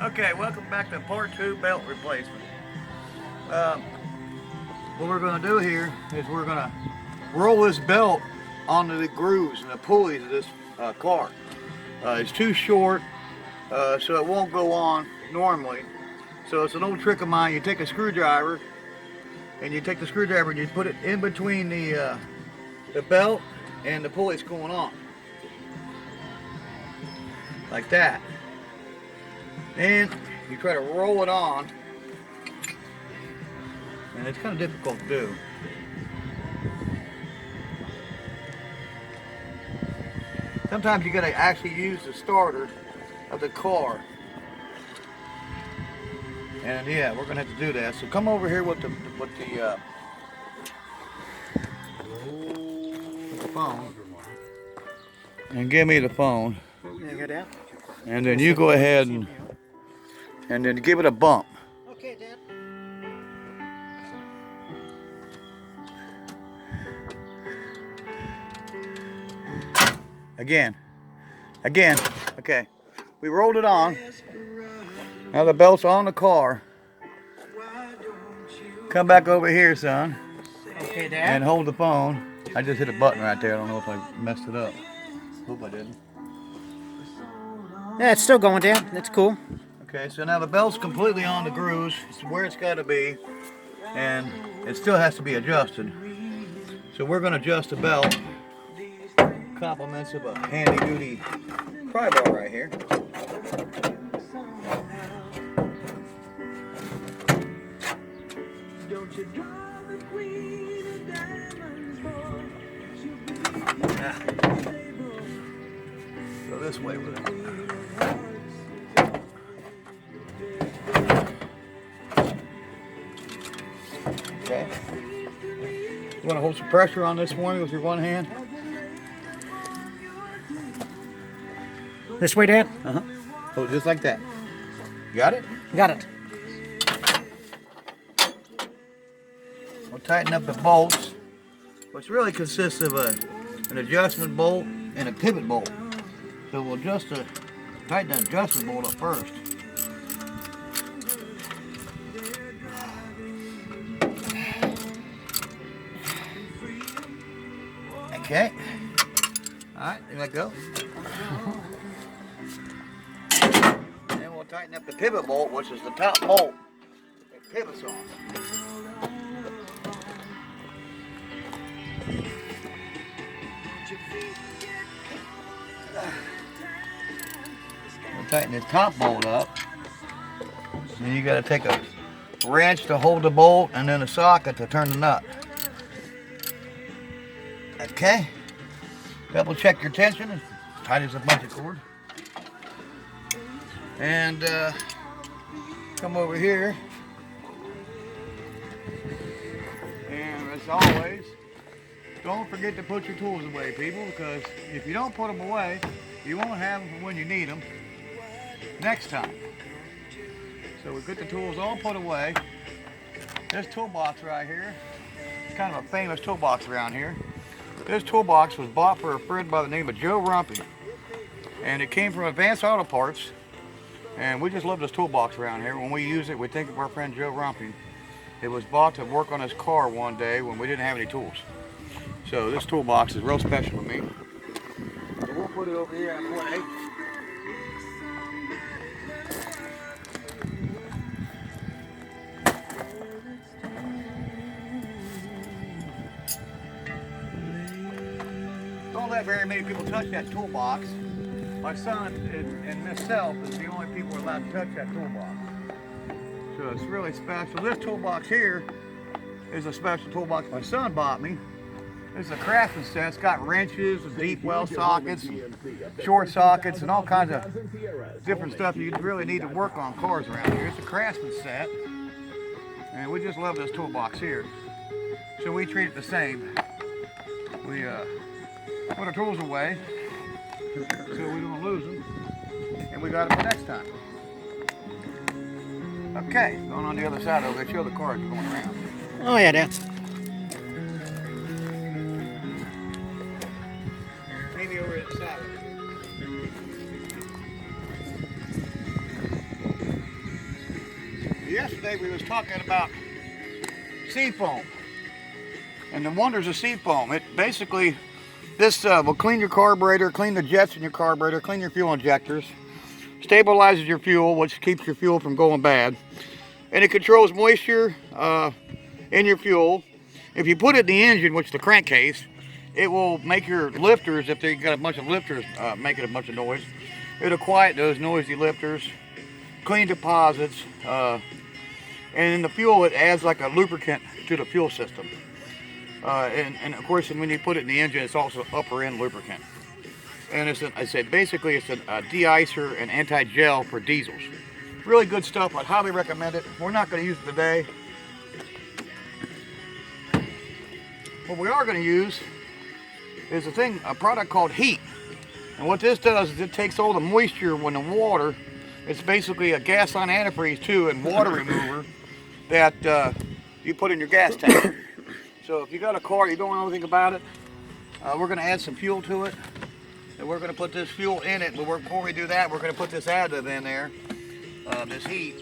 Okay, welcome back to part 2 belt replacement. What we're going to do here is we're going to roll this belt onto the grooves and the pulleys of this car. It's too short, so it won't go on normally. So it's an old trick of mine. You take a screwdriver and you put it in between the belt and the pulleys going on. Like that. And you try to roll it on, and it's kind of difficult to do. Sometimes you got to actually use the starter of the car. And yeah, we're gonna have to do that. So come over here with the phone, and give me the phone. And then you go ahead and then give it a bump. Okay, Dad. Again. Okay. We rolled it on. Now the belt's on the car. Come back over here, son. Okay, Dad. And hold the phone. I just hit a button right there. I don't know if I messed it up. Hope I didn't. Yeah, it's still going, Dad. That's cool. Okay, so now the belt's completely on the grooves. It's where it's got to be. And it still has to be adjusted. So we're going to adjust the belt. Compliments of a handy-duty pry bar right here. Go this way with it. Okay. You want to hold some pressure on this one with your one hand? This way, Dad? Hold it just like that. Got it? Got it. We'll tighten up the bolts, which really consists of an adjustment bolt and a pivot bolt. So we'll tighten the adjustment bolt up first. Okay. All right, there we go. Then we'll tighten up the pivot bolt, which is the top bolt that pivots on. We'll tighten this top bolt up. Then you got to take a wrench to hold the bolt and then a socket to turn the nut. Okay. Double check your tension. It's tight as a bunch of cord. And come over here. And as always, don't forget to put your tools away, people, because if you don't put them away, you won't have them when you need them next time. So we get the tools all put away. This toolbox right here, it's kind of a famous toolbox around here. This toolbox was bought for a friend by the name of Joe Rumpy, and it came from Advanced Auto Parts, and we just love this toolbox around here. When we use it, we think of our friend Joe Rumpy. It was bought to work on his car one day when we didn't have any tools. So this toolbox is real special to me. So we'll put it over here and play. Don't let very many people touch that toolbox. My son and myself is the only people allowed to touch that toolbox. So it's really special. This toolbox here is a special toolbox my son bought me. This is a craftsman set. It's got wrenches, deep well sockets, short sockets, and all kinds of different stuff you really need to work on cars around here. It's a craftsman set, and we just love this toolbox here. So we treat it the same. We put our tools away so we don't lose them, and we got them for next time. Okay, going on the other side over there, show the cars going around. Oh yeah, Dad. Maybe over at the side. Yesterday we was talking about seafoam and the wonders of seafoam. It basically, this will clean your carburetor, clean the jets in your carburetor, clean your fuel injectors, stabilizes your fuel, which keeps your fuel from going bad, and it controls moisture in your fuel. If you put it in the engine, which is the crankcase, it will make your lifters, if they got a bunch of lifters making a bunch of noise, it'll quiet those noisy lifters, clean deposits, and in the fuel it adds like a lubricant to the fuel system. And of course, when you put it in the engine, it's also upper end lubricant. And basically it's a de-icer and anti-gel for diesels. Really good stuff. I'd highly recommend it. We're not going to use it today. What we are going to use is a product called heat. And what this does is it takes all the moisture when the water, it's basically a gas line antifreeze too and water remover that you put in your gas tank. So if you got a car, you don't know anything about it, we're going to add some fuel to it. And we're going to put this fuel in it, but before we do that, we're going to put this additive in there, this heat.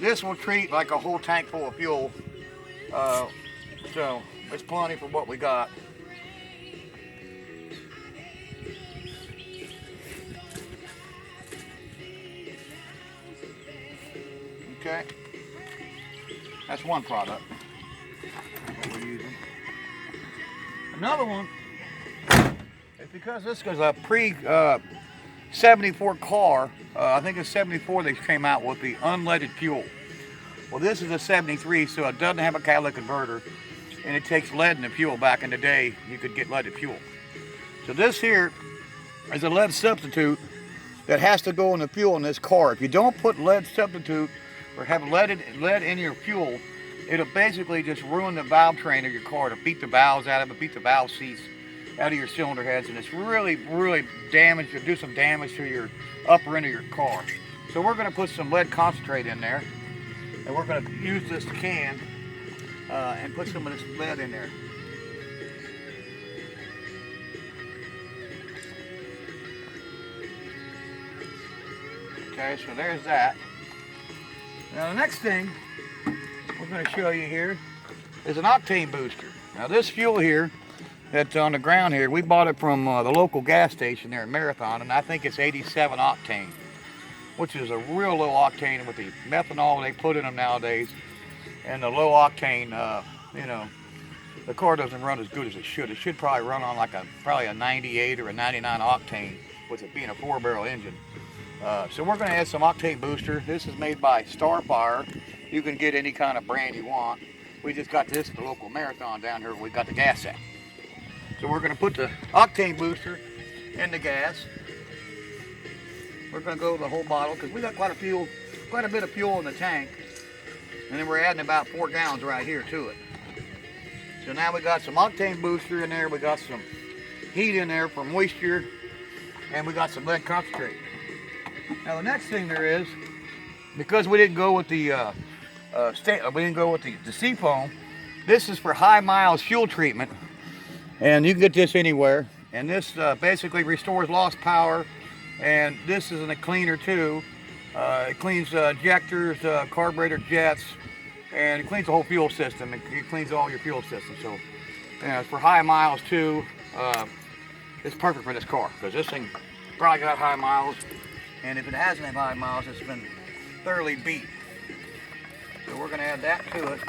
This will treat like a whole tank full of fuel, so it's plenty for what we got. Okay, that's one product that we're using. Another one is because this is a pre-74 car. I think it's 74 they came out with the unleaded fuel. Well, this is a 73, so it doesn't have a catalytic converter, and it takes lead in the fuel. Back in the day, you could get leaded fuel. So this here is a lead substitute that has to go in the fuel in this car. If you don't put lead substitute or have lead in your fuel, it'll basically just ruin the valve train of your car. It'll beat the valves out of it, beat the valve seats out of your cylinder heads, and it's really, really damage. It'll do some damage to your upper end of your car. So we're going to put some lead concentrate in there, and we're going to use this can and put some of this lead in there. Okay, so there's that. Now the next thing we're going to show you here is an octane booster. Now this fuel here that's on the ground here, we bought it from the local gas station there in Marathon, and I think it's 87 octane, which is a real low octane with the methanol they put in them nowadays, and the low octane, you know, the car doesn't run as good as it should. It should probably run on like probably a 98 or a 99 octane with it being a 4-barrel engine. So we're going to add some octane booster. This is made by Starfire. You can get any kind of brand you want. We just got this at the local Marathon down here where we got the gas at. So we're going to put the octane booster in the gas. We're going to go the whole bottle because we got quite a bit of fuel in the tank. And then we're adding about 4 gallons right here to it. So now we got some octane booster in there. We got some heat in there for moisture. And we got some lead concentrate. Now the next thing there is, because we didn't go with the seafoam, this is for high miles fuel treatment, and you can get this anywhere. And this basically restores lost power, and this is a cleaner too. It cleans injectors, carburetor jets, and it cleans the whole fuel system. It cleans all your fuel system. So, it's for high miles too. It's perfect for this car because this thing probably got high miles. And if it hasn't had high miles, it's been thoroughly beat. So we're going to add that to it,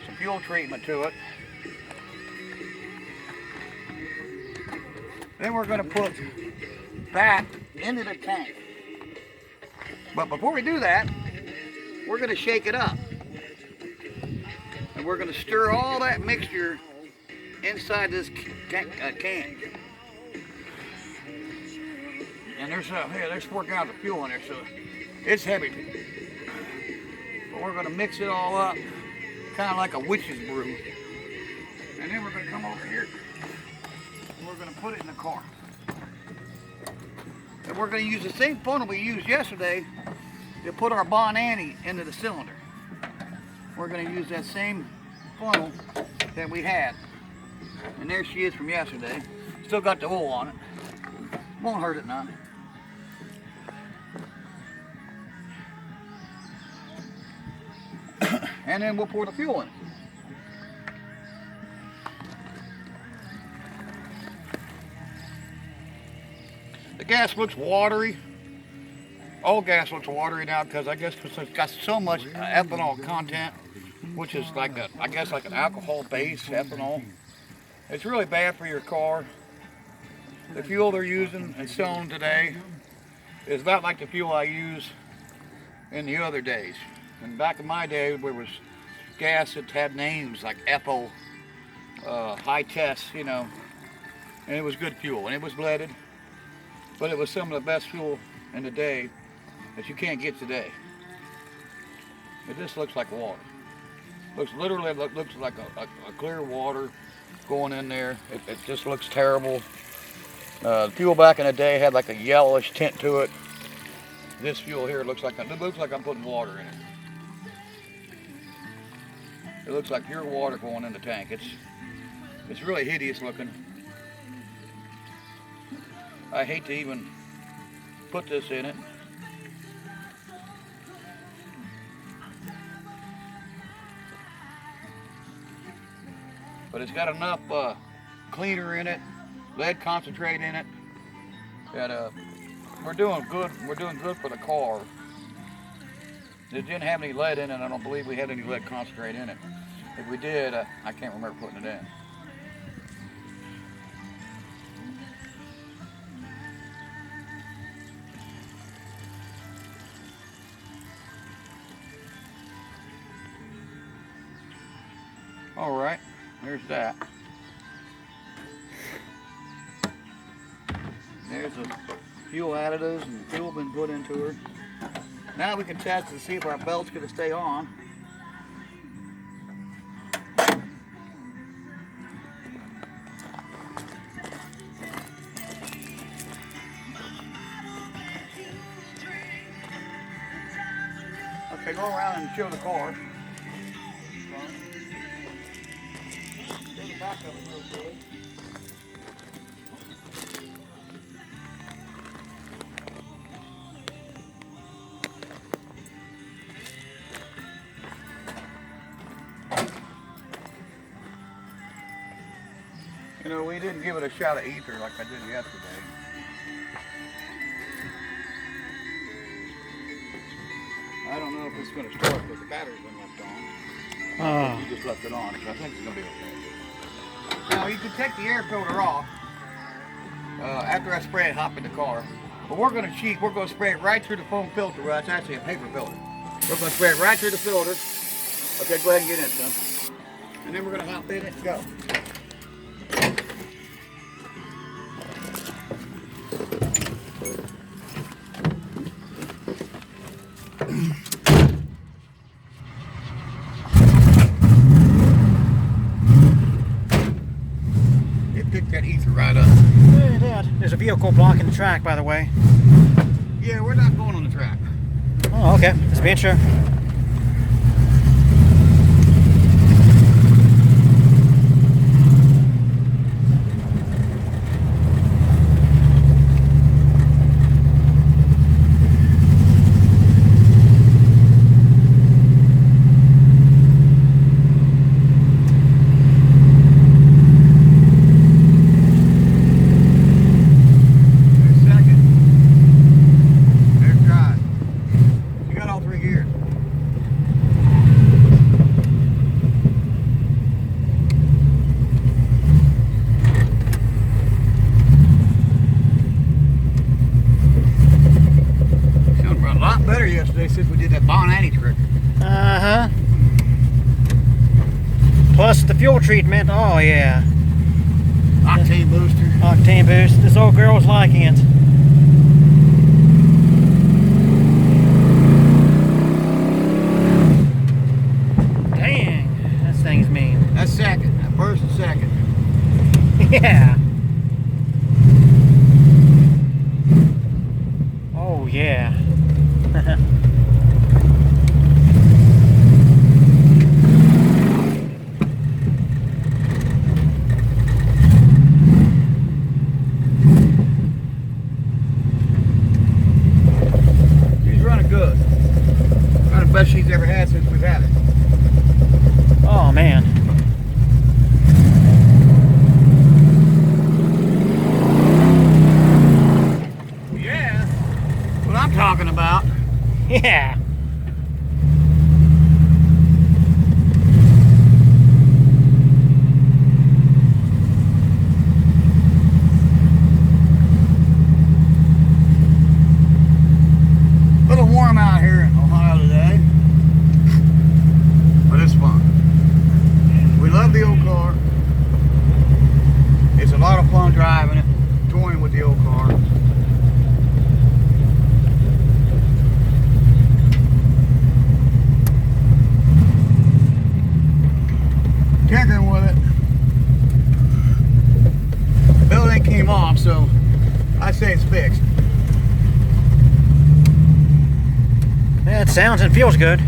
some fuel treatment to it. Then we're going to put that into the tank. But before we do that, we're going to shake it up. And we're going to stir all that mixture inside this can. And there's 4 gallons of fuel in there, so it's heavy. But we're going to mix it all up, kind of like a witch's brew. And then we're going to come over here, and we're going to put it in the car. And we're going to use the same funnel we used yesterday to put our Bon Annie into the cylinder. We're going to use that same funnel that we had. And there she is from yesterday. Still got the oil on it. Won't hurt it none. and then we'll pour the fuel in. The gas looks watery. All gas looks watery now because I guess it's got so much ethanol content, which is like I guess like an alcohol-based ethanol. It's really bad for your car. The fuel they're using and selling today is not like the fuel I use in the other days. And back in my day, there was gas that had names like Epo, High Test, you know, and it was good fuel, and it was leaded, but it was some of the best fuel in the day that you can't get today. It just looks like water. Looks literally looks like a clear water going in there. It just looks terrible. The fuel back in the day had like a yellowish tint to it. This fuel here looks like I'm putting water in it. It looks like pure water going in the tank. It's really hideous looking. I hate to even put this in it. But it's got enough cleaner in it, lead concentrate in it, that we're doing good. We're doing good for the car. It didn't have any lead in it. I don't believe we had any lead concentrate in it. If we did, I can't remember putting it in. All right, there's that. There's the fuel additives and the fuel been put into her. Now we can test to see if our belt's going to stay on. Okay, go around and show the car. Show the back of it real good. You know, we didn't give it a shot of ether like I did yesterday. I don't know if it's going to start because the battery's been left on. You just left it on, so I think it's going to be okay. Now, you can take the air filter off after I spray it, hop in the car. But we're going to cheat. We're going to spray it right through the foam filter. Well, it's actually a paper filter. We're going to spray it right through the filter. Okay, go ahead and get in it, son. And then we're going to hop in it and go. That ether right up. Hey, Dad, there's a vehicle blocking the track, by the way. Yeah, we're not going on the track. Oh, okay. Just being sure. Yesterday since we did that Bonanni trick. Uh-huh. Plus the fuel treatment. Oh, yeah. Octane booster. Octane boost. This old girl was liking it. Dang. That thing's mean. That's second. That first and second. Yeah. Oh, yeah. She's running good. Running the best she's ever had since we've had it. man. Yeah. What I'm talking about. Yeah. A little warm out here in Ohio today, but it's fun. We love the old car. It's a lot of fun driving it, touring with the old car. Tinkering with it. The building came off, so I say it's fixed. Yeah, it sounds and feels good.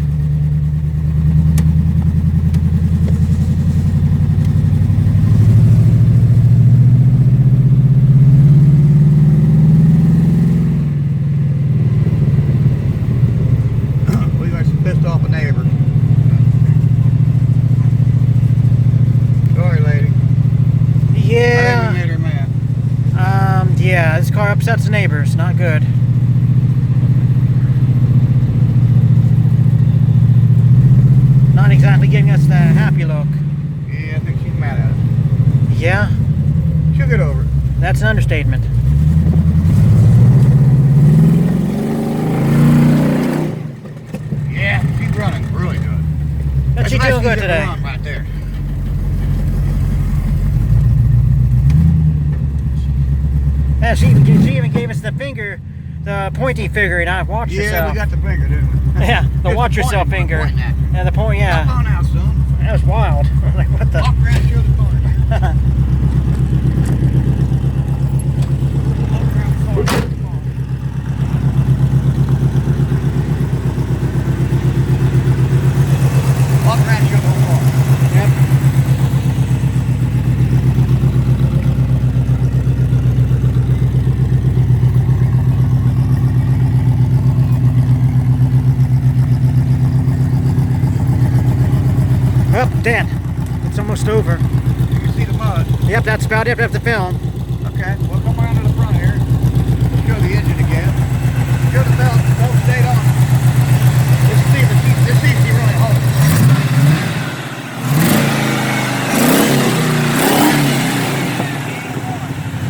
We got some pissed off a neighbor. Sorry, lady. Yeah. I didn't get her mad. Yeah, this car upsets the neighbors. Not good. Not exactly giving us that happy look. Yeah, I think she's mad at us. Yeah, She'll get over it. that's an understatement. Yeah, she's running really good. But she's the best doing good she's ever today. run right there. Yeah, she even gave us the finger, the pointy finger, and I watched Yeah, yourself. we got the finger, didn't we? Yeah, the Just watch yourself pointing, finger. pointing at you. Yeah, the point. Come Yeah, on out, son. that was wild. I was like, what the? Walk around, show the car. Walk around the car, show the car. Walk around, show the whole car. Yep. Well, dead. It's almost over. You can see the mud. Yep, that's about it. I have to film.